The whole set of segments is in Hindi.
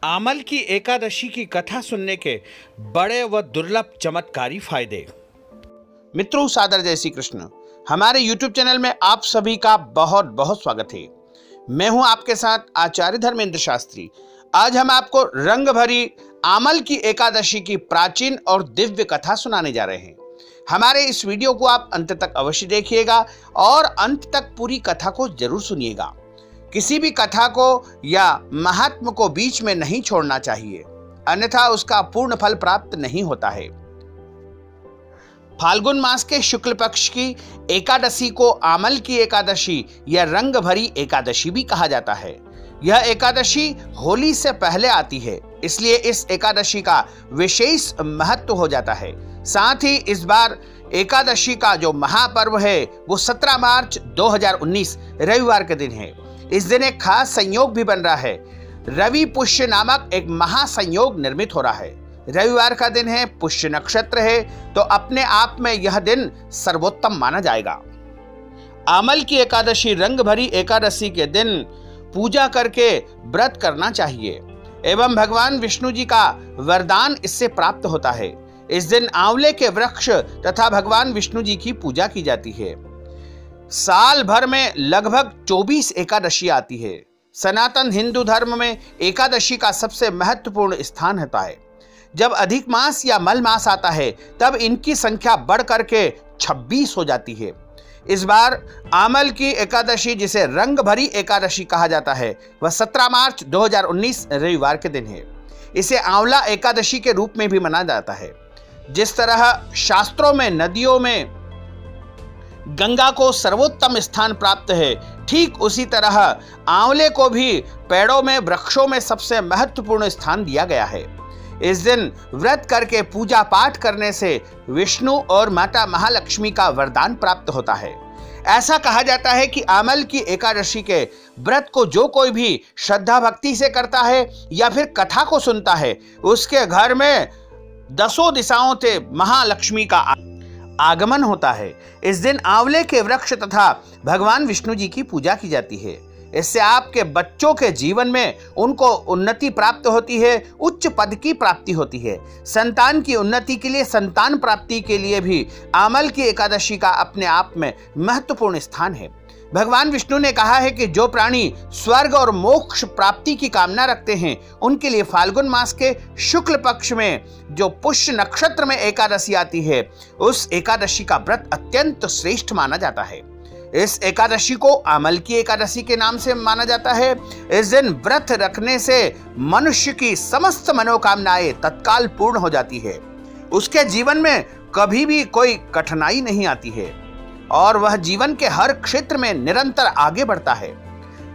आमल की एकादशी की कथा सुनने के बड़े व दुर्लभ चमत्कारी फायदे। मित्रों, सादर जय श्री कृष्ण। हमारे YouTube चैनल में आप सभी का बहुत बहुत स्वागत है। मैं हूं आपके साथ आचार्य धर्मेंद्र शास्त्री। आज हम आपको रंग भरी आमल की एकादशी की प्राचीन और दिव्य कथा सुनाने जा रहे हैं। हमारे इस वीडियो को आप अंत तक अवश्य देखिएगा और अंत तक पूरी कथा को जरूर सुनिएगा। किसी भी कथा को या महात्म को बीच में नहीं छोड़ना चाहिए, अन्यथा उसका पूर्ण फल प्राप्त नहीं होता है। फाल्गुन मास के शुक्ल पक्ष की एकादशी को आमल की एकादशी या रंग भरी एकादशी भी कहा जाता है। यह एकादशी होली से पहले आती है, इसलिए इस एकादशी का विशेष महत्व हो जाता है। साथ ही इस बार एकादशी का जो महापर्व है वो 17 मार्च 2019 रविवार के दिन है। इस दिन एक खास संयोग भी बन रहा है। रवि पुष्य नामक एक महासंयोग निर्मित हो रहा है। रविवार का दिन है, पुष्य नक्षत्र है, तो अपने आप में यह दिन सर्वोत्तम माना जाएगा। आमल की एकादशी रंग भरी एकादशी के दिन पूजा करके व्रत करना चाहिए एवं भगवान विष्णु जी का वरदान इससे प्राप्त होता है। इस दिन आंवले के वृक्ष तथा भगवान विष्णु जी की पूजा की जाती है। साल भर में लगभग 24 एकादशी आती है। सनातन हिंदू धर्म में एकादशी का सबसे महत्वपूर्ण स्थान होता है। जब अधिक मास या मल मास आता है तब इनकी संख्या बढ़ करके 26 हो जाती है। इस बार आमल की एकादशी, जिसे रंग भरी एकादशी कहा जाता है, वह 17 मार्च 2019 रविवार के दिन है। इसे आंवला एकादशी के रूप में भी मनाया जाता है। जिस तरह शास्त्रों में नदियों में गंगा को सर्वोत्तम स्थान प्राप्त है, ठीक उसी तरह आंवले को भी पेड़ों में, वृक्षों में सबसे महत्वपूर्ण स्थान दिया गया है। इस दिन व्रत करके पूजा पाठ करने से विष्णु और माता महालक्ष्मी का वरदान प्राप्त होता है। ऐसा कहा जाता है कि आमल की एकादशी के व्रत को जो कोई भी श्रद्धा भक्ति से करता है या फिर कथा को सुनता है, उसके घर में 10 दिशाओं से महालक्ष्मी का आगमन होता है। इस दिन आंवले के वृक्ष तथा भगवान विष्णु जी की पूजा की जाती है। इससे आपके बच्चों के जीवन में उनको उन्नति प्राप्त होती है, उच्च पद की प्राप्ति होती है। संतान की उन्नति के लिए, संतान प्राप्ति के लिए भी आमल की एकादशी का अपने आप में महत्वपूर्ण स्थान है। भगवान विष्णु ने कहा है कि जो प्राणी स्वर्ग और मोक्ष प्राप्ति की कामना रखते हैं, उनके लिए फाल्गुन मास के शुक्ल पक्ष में जो पुष्य नक्षत्र में एकादशी आती है, उस एकादशी का व्रत अत्यंत श्रेष्ठ माना जाता है। इस एकादशी को आमल की एकादशी के नाम से माना जाता है। इस दिन व्रत रखने से मनुष्य की समस्त मनोकामनाएं तत्काल पूर्ण हो जाती है। उसके जीवन में कभी भी कोई कठिनाई नहीं आती है और वह जीवन के हर क्षेत्र में निरंतर आगे बढ़ता है।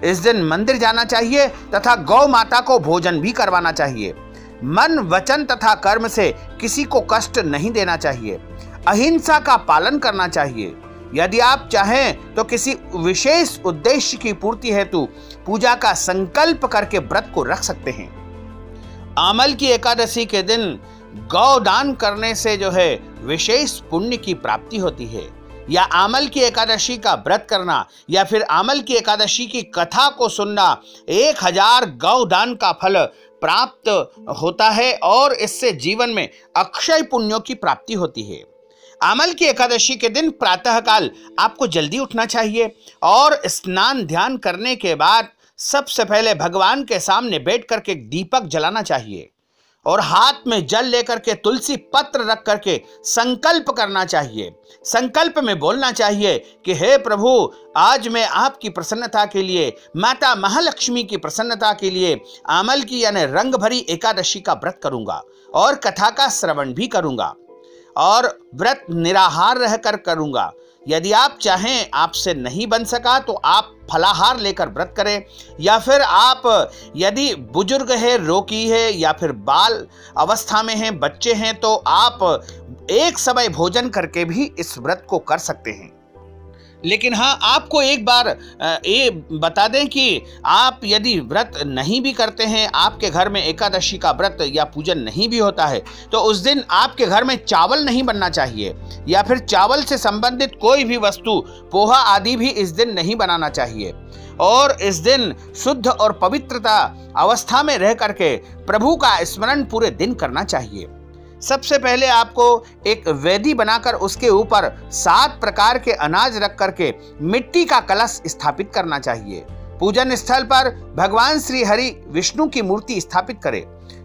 इस दिन मंदिर जाना चाहिए तथा गौ माता को भोजन भी करवाना चाहिए। मन, वचन तथा कर्म से किसी को कष्ट नहीं देना चाहिए। अहिंसा का पालन करना चाहिए। यदि आप चाहें तो किसी विशेष उद्देश्य की पूर्ति हेतु पूजा का संकल्प करके व्रत को रख सकते हैं। आमल की एकादशी के दिन गौ दान करने से जो है विशेष पुण्य की प्राप्ति होती है। या आमल की एकादशी का व्रत करना या फिर आमल की एकादशी की कथा को सुनना 1000 गौ दान का फल प्राप्त होता है और इससे जीवन में अक्षय पुण्यों की प्राप्ति होती है। आमल की एकादशी के दिन प्रातःकाल आपको जल्दी उठना चाहिए और स्नान ध्यान करने के बाद सबसे पहले भगवान के सामने बैठ करके दीपक जलाना चाहिए और हाथ में जल लेकर के तुलसी पत्र रख करके संकल्प करना चाहिए। संकल्प में बोलना चाहिए कि हे प्रभु, आज मैं आपकी प्रसन्नता के लिए, माता महालक्ष्मी की प्रसन्नता के लिए आमल की यानी रंग भरी एकादशी का व्रत करूंगा और कथा का श्रवण भी करूंगा और व्रत निराहार रहकर करूंगा। यदि आप चाहें, आपसे नहीं बन सका तो आप फलाहार लेकर व्रत करें, या फिर आप यदि बुजुर्ग है, रोगी है या फिर बाल अवस्था में हैं, बच्चे हैं, तो आप एक समय भोजन करके भी इस व्रत को कर सकते हैं। लेकिन हाँ, आपको एक बार ये बता दें कि आप यदि व्रत नहीं भी करते हैं, आपके घर में एकादशी का व्रत या पूजन नहीं भी होता है, तो उस दिन आपके घर में चावल नहीं बनना चाहिए, या फिर चावल से संबंधित कोई भी वस्तु, पोहा आदि भी इस दिन नहीं बनाना चाहिए। और इस दिन शुद्ध और पवित्रता अवस्था में रह करके प्रभु का स्मरण पूरे दिन करना चाहिए। सबसे पहले आपको एक वेदी बनाकर उसके ऊपर 7 प्रकार के अनाज रख करके मिट्टी का कलश स्थापित करना चाहिए। पूजन स्थल पर भगवान श्री हरि विष्णु की मूर्ति स्थापित करें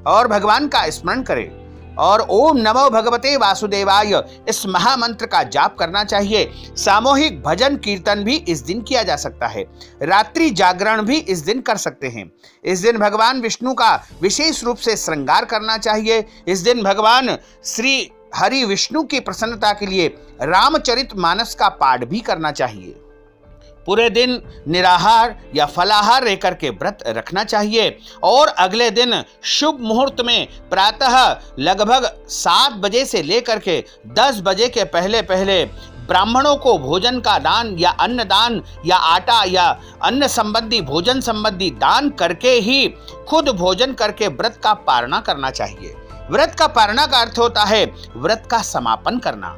और भगवान का स्मरण करें और ओम नमो भगवते वासुदेवाय इस महामंत्र का जाप करना चाहिए। सामूहिक भजन कीर्तन भी इस दिन किया जा सकता है। रात्रि जागरण भी इस दिन कर सकते हैं। इस दिन भगवान विष्णु का विशेष रूप से श्रृंगार करना चाहिए। इस दिन भगवान श्री हरि विष्णु की प्रसन्नता के लिए रामचरितमानस का पाठ भी करना चाहिए। पूरे दिन निराहार या फलाहार रहकर के व्रत रखना चाहिए और अगले दिन शुभ मुहूर्त में प्रातः लगभग 7 बजे से लेकर के 10 बजे के पहले पहले ब्राह्मणों को भोजन का दान या अन्न दान या आटा या अन्न संबंधी भोजन संबंधी दान करके ही खुद भोजन करके व्रत का पारणा करना चाहिए। व्रत का पारणा का अर्थ होता है व्रत का समापन करना।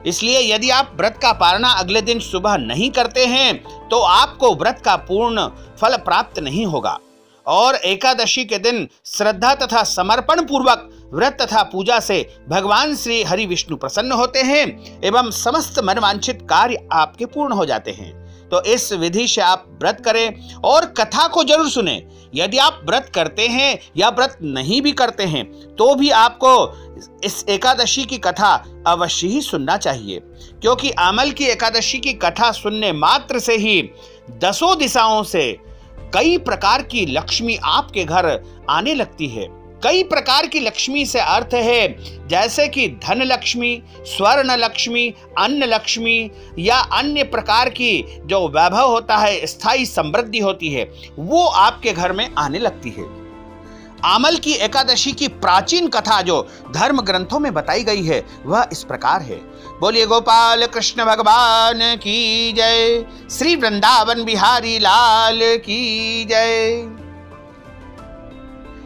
इसलिए यदि आप व्रत का पारणा अगले दिन सुबह नहीं करते हैं तो आपको व्रत का पूर्ण फल प्राप्त नहीं होगा। और एकादशी के दिन श्रद्धा तथा समर्पण पूर्वक व्रत तथा पूजा से भगवान श्री हरि विष्णु प्रसन्न होते हैं एवं समस्त मनवांछित कार्य आपके पूर्ण हो जाते हैं। तो इस विधि से आप व्रत करें और कथा को जरूर सुने। यदि आप व्रत करते हैं या व्रत नहीं भी करते हैं तो भी आपको इस एकादशी की कथा अवश्य ही सुनना चाहिए, क्योंकि आमल की एकादशी की कथा सुनने मात्र से ही 10 दिशाओं से कई प्रकार की लक्ष्मी आपके घर आने लगती है। कई प्रकार की लक्ष्मी से अर्थ है जैसे कि धन लक्ष्मी, स्वर्ण लक्ष्मी, अन्न लक्ष्मी या अन्य प्रकार की जो वैभव होता है, स्थायी समृद्धि होती है, वो आपके घर में आने लगती है। आमल की एकादशी की प्राचीन कथा जो धर्म ग्रंथों में बताई गई है वह इस प्रकार है। बोलिए गोपाल कृष्ण भगवान की जय, श्री वृंदावन बिहारी लाल की जय।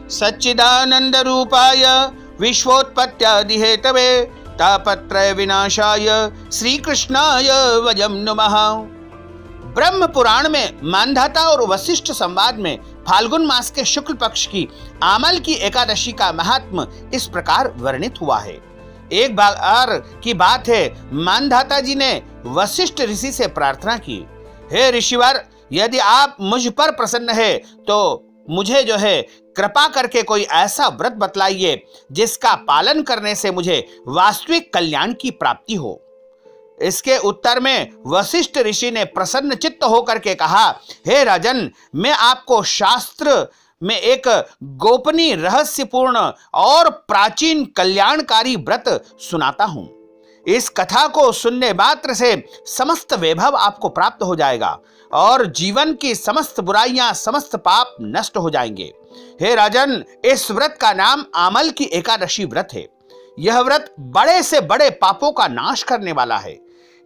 सच्चिदानंद रूपाय विश्वोत्पत्त्यादि हेतवे तापत्रय विनाशाय श्री कृष्णाय वयं नमः। ब्रह्म पुराण में मानधाता और वशिष्ठ संवाद में फाल्गुन मास के शुक्ल पक्ष की आमल की एकादशी का महात्म इस प्रकार वर्णित हुआ है। एक बार की बात है, मानधाता जी ने वशिष्ठ ऋषि से प्रार्थना की, हे ऋषिवर, यदि आप मुझ पर प्रसन्न है तो मुझे जो है कृपा करके कोई ऐसा व्रत बतलाइए जिसका पालन करने से मुझे वास्तविक कल्याण की प्राप्ति हो। इसके उत्तर में वशिष्ठ ऋषि ने प्रसन्न चित्त होकर के कहा, हे राजन, मैं आपको शास्त्र में एक गोपनीय रहस्यपूर्ण और प्राचीन कल्याणकारी व्रत सुनाता हूं। इस कथा को सुनने मात्र से समस्त वैभव आपको प्राप्त हो जाएगा और जीवन की समस्त बुराइयां, समस्त पाप नष्ट हो जाएंगे। हे राजन, इस व्रत का नाम आमल की एकादशी व्रत है। यह व्रत बड़े से बड़े पापों का नाश करने वाला है।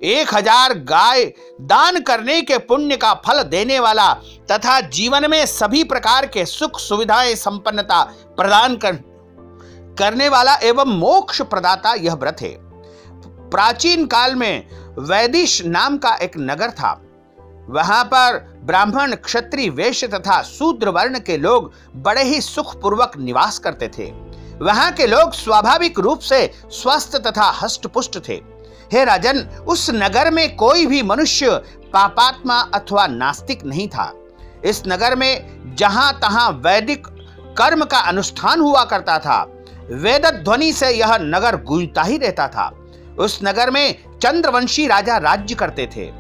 1000 गाय दान करने के पुण्य का फल देने वाला तथा जीवन में सभी प्रकार के सुख सुविधाएं संपन्नता प्रदान करने वाला एवं मोक्ष प्रदाता यह व्रत है। प्राचीन काल में वैदिश नाम का एक नगर था। वहां पर ब्राह्मण, क्षत्रिय, वैश्य तथा शूद्र वर्ण के लोग बड़े ही सुखपूर्वक निवास करते थे। वहां के लोग स्वाभाविक रूप से स्वस्थ तथा हष्टपुष्ट थे। हे राजन, उस नगर में कोई भी मनुष्य पापात्मा अथवा नास्तिक नहीं था। इस नगर में जहां तहां वैदिक कर्म का अनुष्ठान हुआ करता था। वेद ध्वनि से यह नगर गूंजता ही रहता था। उस नगर में चंद्रवंशी राजा राज्य करते थे।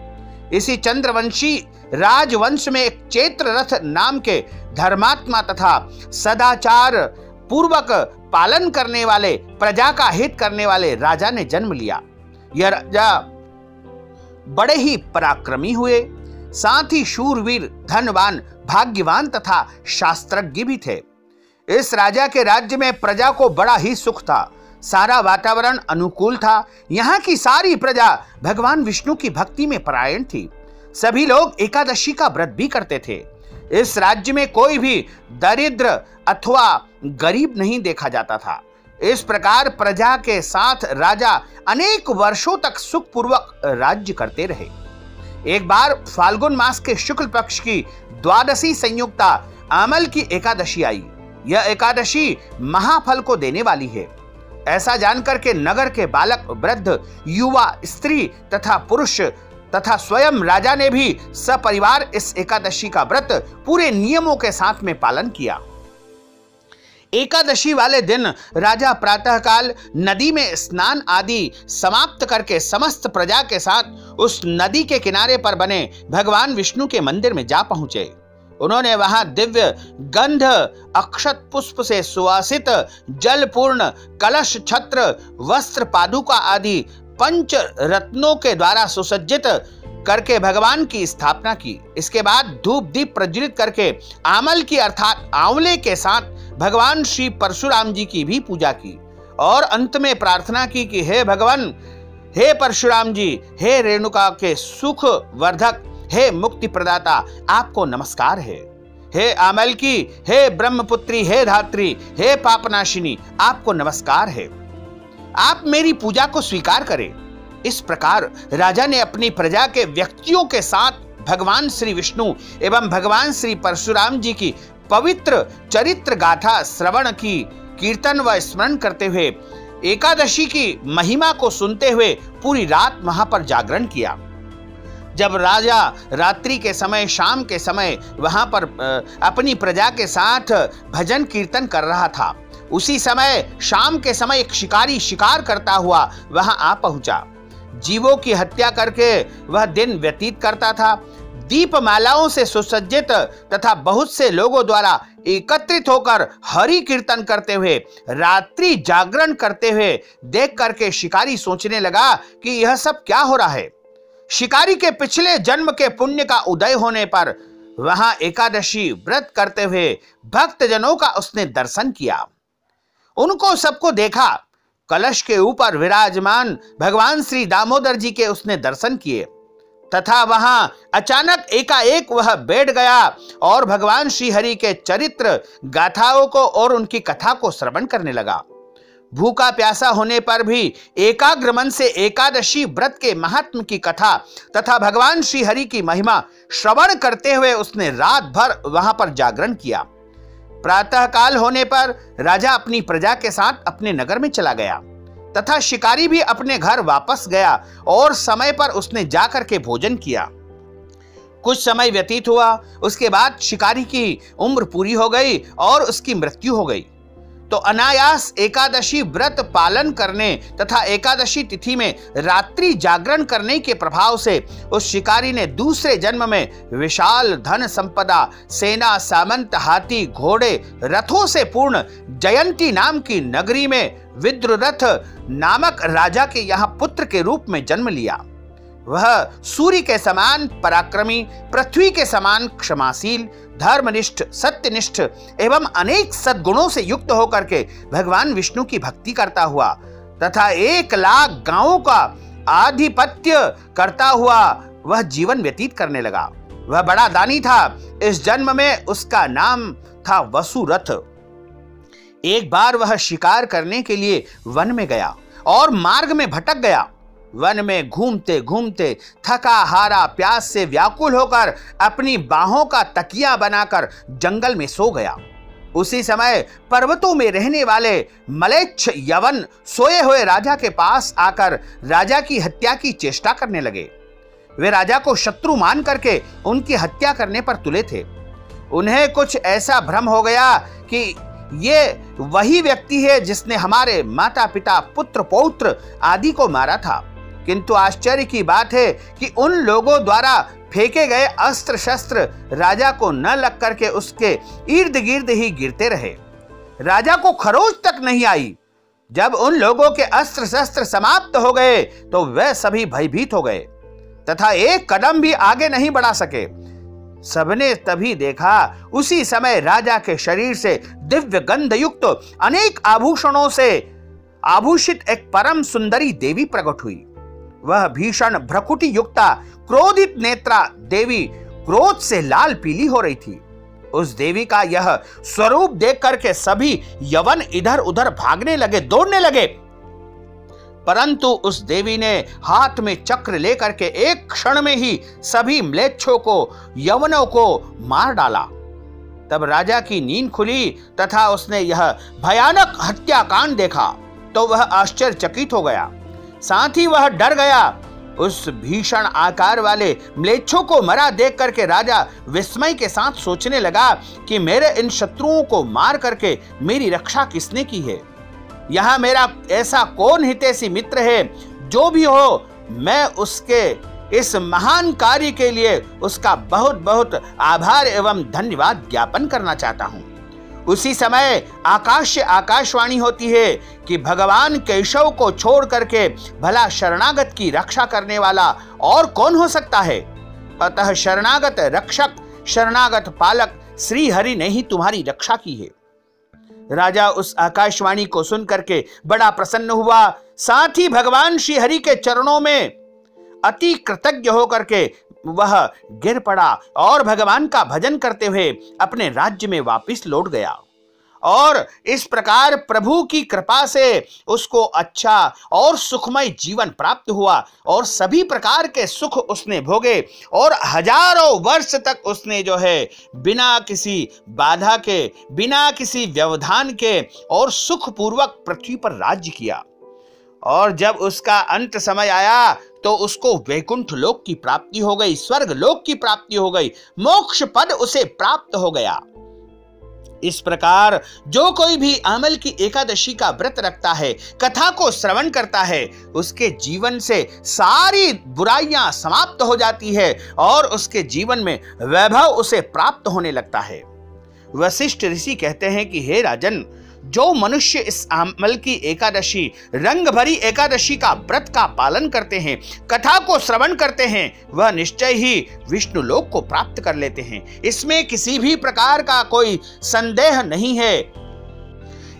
इसी चंद्रवंशी राजवंश में एक चैत्ररथ नाम के धर्मात्मा तथा सदाचार पूर्वक पालन करने वाले, प्रजा का हित करने वाले राजा ने जन्म लिया। यह राजा बड़े ही पराक्रमी हुए, साथ ही शूरवीर, धनवान, भाग्यवान तथा शास्त्रज्ञ भी थे। इस राजा के राज्य में प्रजा को बड़ा ही सुख था। सारा वातावरण अनुकूल था। यहाँ की सारी प्रजा भगवान विष्णु की भक्ति में परायण थी। सभी लोग एकादशी का व्रत भी करते थे। इस राज्य में कोई भी दरिद्र अथवा गरीब नहीं देखा जाता था। इस प्रकार प्रजा के साथ राजा अनेक वर्षों तक सुखपूर्वक राज्य करते रहे। एक बार फाल्गुन मास के शुक्ल पक्ष की द्वादशी संयुक्ता आमल की एकादशी आई। यह एकादशी महाफल को देने वाली है। ऐसा जानकर के नगर के बालक, वृद्ध, युवा, स्त्री तथा पुरुष तथा स्वयं राजा ने भी सपरिवार इस एकादशी का व्रत पूरे नियमों के साथ में पालन किया। एकादशी वाले दिन राजा प्रातःकाल नदी में स्नान आदि समाप्त करके समस्त प्रजा के साथ उस नदी के किनारे पर बने भगवान विष्णु के मंदिर में जा पहुंचे। उन्होंने वहां दिव्य गंध अक्षत पुष्प से सुवासित जलपूर्ण कलश, छत्र, वस्त्र, पादुका आदि पंच रत्नों के द्वारा सुसज्जित करके भगवान की स्थापना की। इसके बाद धूप दीप प्रज्वलित करके आमल की अर्थात आंवले के साथ भगवान श्री परशुराम जी की भी पूजा की और अंत में प्रार्थना की कि हे भगवान, हे परशुराम जी, हे रेणुका के सुख वर्धक, हे मुक्ति प्रदाता, आपको नमस्कार है। हे आमल की, हे ब्रह्मपुत्री, हे धात्री, हे पापनाशिनी, आपको नमस्कार है। आप मेरी पूजा को स्वीकार करें। इस प्रकार राजा ने अपनी प्रजा के व्यक्तियों के साथ भगवान श्री विष्णु एवं भगवान श्री परशुराम जी की पवित्र चरित्र गाथा श्रवण की, कीर्तन व स्मरण करते हुए एकादशी की महिमा को सुनते हुए पूरी रात वहां पर जागरण किया। जब राजा रात्रि के समय, शाम के समय वहां पर अपनी प्रजा के साथ भजन कीर्तन कर रहा था, उसी समय शाम के समय एक शिकारी शिकार करता हुआ वहां आ पहुंचा। जीवों की हत्या करके वह दिन व्यतीत करता था। दीपमालाओं से सुसज्जित तथा बहुत से लोगों द्वारा एकत्रित होकर हरि कीर्तन करते हुए, रात्रि जागरण करते हुए देख करके शिकारी सोचने लगा कि यह सब क्या हो रहा है। शिकारी के पिछले जन्म के पुण्य का उदय होने पर वहां एकादशी व्रत करते हुए भक्तजनों का उसने दर्शन किया। उनको सबको देखा। कलश के ऊपर विराजमान भगवान श्री दामोदर जी के उसने दर्शन किए तथा वहां अचानक एकाएक वह बैठ गया और भगवान श्री हरि के चरित्र गाथाओं को और उनकी कथा को श्रवण करने लगा। भूखा प्यासा होने पर भी एकाग्र मन से एकादशी व्रत के महात्म की कथा तथा भगवान श्री हरि की महिमा श्रवण करते हुए उसने रात भर वहां पर जागरण किया। प्रातः काल होने पर राजा अपनी प्रजा के साथ अपने नगर में चला गया तथा शिकारी भी अपने घर वापस गया और समय पर उसने जाकर के भोजन किया। कुछ समय व्यतीत हुआ। उसके बाद शिकारी की उम्र पूरी हो गई और उसकी मृत्यु हो गई। तो अनायास एकादशी व्रत पालन करने तथा एकादशी तिथि में रात्रि जागरण करने के प्रभाव से उस शिकारी ने दूसरे जन्म में विशाल धन संपदा, सेना, सामंत, हाथी, घोड़े, रथों से पूर्ण जयंती नाम की नगरी में विद्रुरथ नामक राजा के यहाँ पुत्र के रूप में जन्म लिया। वह सूर्य के समान पराक्रमी, पृथ्वी के समान क्षमाशील, धर्मनिष्ठ, सत्यनिष्ठ एवं अनेक सद्गुणों से युक्त होकर के भगवान विष्णु की भक्ति करता हुआ तथा 1 लाख गांवों का आधिपत्य करता हुआ वह जीवन व्यतीत करने लगा। वह बड़ा दानी था। इस जन्म में उसका नाम था वसुरथ। एक बार वह शिकार करने के लिए वन में गया और मार्ग में भटक गया। वन में घूमते घूमते थका हारा, प्यास से व्याकुल होकर अपनी बाहों का तकिया बनाकर जंगल में सो गया। उसी समय पर्वतों में रहने वाले मलेच्छ यवन सोए हुए राजा के पास आकर राजा की हत्या की चेष्टा करने लगे। वे राजा को शत्रु मान करके उनकी हत्या करने पर तुले थे। उन्हें कुछ ऐसा भ्रम हो गया कि ये वही व्यक्ति है जिसने हमारे माता पिता, पुत्र पौत्र आदि को मारा था। किंतु आश्चर्य की बात है कि उन लोगों द्वारा फेंके गए अस्त्र शस्त्र राजा को न लग करके उसके इर्द गिर्द ही गिरते रहे। राजा को खरोच तक नहीं आई। जब उन लोगों के अस्त्र शस्त्र समाप्त हो गए तो वे सभी भयभीत हो गए तथा एक कदम भी आगे नहीं बढ़ा सके। सबने तभी देखा, उसी समय राजा के शरीर से दिव्य गंध युक्त अनेक आभूषणों से आभूषित एक परम सुंदरी देवी प्रकट हुई। वह भीषण भ्रकुटी युक्ता क्रोधित नेत्रा देवी क्रोध से लाल पीली हो रही थी। उस देवी का यह स्वरूप देख करके सभी यवन इधर उधर भागने लगे, दौड़ने लगे। परंतु उस देवी ने हाथ में चक्र लेकर के एक क्षण में ही सभी म्लेच्छों को, यवनों को मार डाला। तब राजा की नींद खुली तथा उसने यह भयानक हत्याकांड देखा तो वह आश्चर्यचकित हो गया, साथ ही वह डर गया। उस भीषण आकार वाले म्लेच्छों को मरा देख करके राजा विस्मय के साथ सोचने लगा कि मेरे इन शत्रुओं को मार करके मेरी रक्षा किसने की है। यहां मेरा ऐसा कौन हितैषी मित्र है, जो भी हो मैं उसके इस महान कार्य के लिए उसका बहुत बहुत आभार एवं धन्यवाद ज्ञापन करना चाहता हूं। उसी समय आकाश से आकाशवाणी होती है कि भगवान केशव को छोड़ करके भला शरणागत की रक्षा करने वाला और कौन हो सकता है। अतः शरणागत रक्षक, शरणागत पालक श्री हरि ने ही तुम्हारी रक्षा की है। राजा उस आकाशवाणी को सुन करके बड़ा प्रसन्न हुआ, साथ ही भगवान श्री हरि के चरणों में अति कृतज्ञ होकर के वह गिर पड़ा और भगवान का भजन करते हुए अपने राज्य में वापस लौट गया। और इस प्रकार प्रभु की कृपा से उसको अच्छा और सुखमय जीवन प्राप्त हुआ और सभी प्रकार के सुख उसने भोगे और हजारों वर्ष तक उसने जो है बिना किसी बाधा के, बिना किसी व्यवधान के और सुखपूर्वक पृथ्वी पर राज्य किया। और जब उसका अंत समय आया तो उसको वैकुंठ लोक की प्राप्ति हो गई, स्वर्ग लोक की प्राप्ति हो गई, मोक्ष पद उसे प्राप्त हो गया। इस प्रकार जो कोई भी आमल की एकादशी का व्रत रखता है, कथा को श्रवण करता है, उसके जीवन से सारी बुराइयां समाप्त हो जाती है और उसके जीवन में वैभव उसे प्राप्त होने लगता है। वशिष्ठ ऋषि कहते हैं कि हे राजन, जो मनुष्य इस आमल की एकादशी, रंग भरी एकादशी का व्रत का पालन करते हैं, कथा को श्रवण करते हैं, वह निश्चय ही विष्णु लोक को प्राप्त कर लेते हैं। इसमें किसी भी प्रकार का कोई संदेह नहीं है।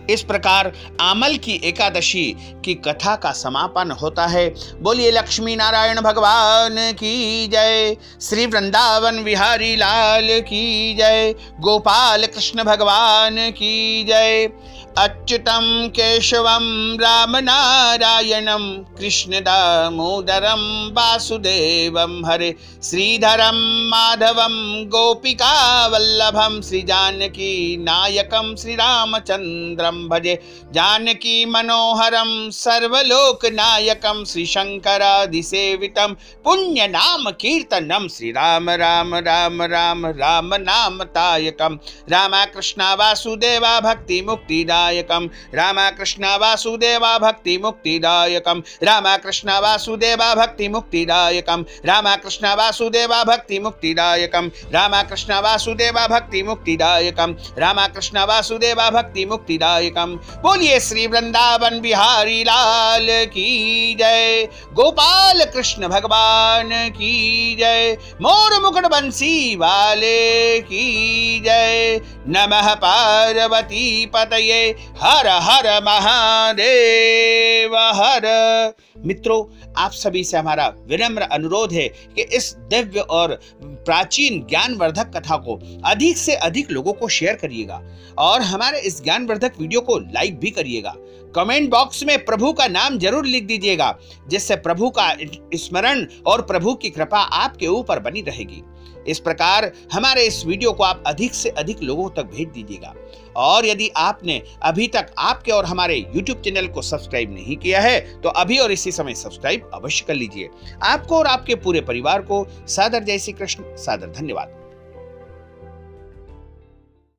इस प्रकार आमल की एकादशी की कथा का समापन होता है। बोलिए लक्ष्मी नारायण भगवान की जय, श्री वृंदावन बिहारी लाल की जय, गोपाल कृष्ण भगवान की जय। अच्युतम केशवम राम नारायणम कृष्ण दामोदरम वासुदेवम हरे, श्रीधरम माधवम गोपिका वल्लभम, श्री जानकी नायकम श्री रामचंद्रम भजे, जानकी मनोहरम सर्वलोक नायकम, श्री शंकरादिसेवितम पुण्य नाम कीर्तनम, श्री राम राम राम राम राम नाम तायकम, रामा कृष्णा वासुदेवा भक्ति मुक्तिदायकम, रामा कृष्णा वासुदेवा भक्ति मुक्तिदायकम, रामा कृष्णा वासुदेवा भक्ति मुक्तिदायकम, रामा कृष्णा वासुदेवा भक्ति मुक्तिदायकम, रामा कृष्णा वासुदेवा भक्ति मुक्तिदायकम, रामा कृष्णा वासुदेवा भक्ति मुक्तिदायकम। बोलिए श्री वृंदावन बिहारी लाल की जय, गोपाल कृष्ण भगवान की जय, मोर मुकुट बंसी वाले की जय। नमः पार्वती पतये, हर हर महादेव हर। मित्रों, आप सभी से हमारा विनम्र अनुरोध है कि इस दिव्य और प्राचीन ज्ञानवर्धक कथा को अधिक से अधिक लोगों को शेयर करिएगा और हमारे इस ज्ञानवर्धक वीडियो को लाइक भी करिएगा। कमेंट बॉक्स में प्रभु का नाम जरूर लिख दीजिएगा, जिससे प्रभु का स्मरण और प्रभु की कृपा आपके ऊपर बनी रहेगी। इस प्रकार हमारे इस वीडियो को आप अधिक से अधिक लोगों तक भेज दीजिएगा। और यदि आपने अभी तक आपके और हमारे YouTube चैनल को सब्सक्राइब नहीं किया है तो अभी और इसी समय सब्सक्राइब अवश्य कर लीजिए। आपको और आपके पूरे परिवार को सादर जय श्री कृष्ण, सादर धन्यवाद।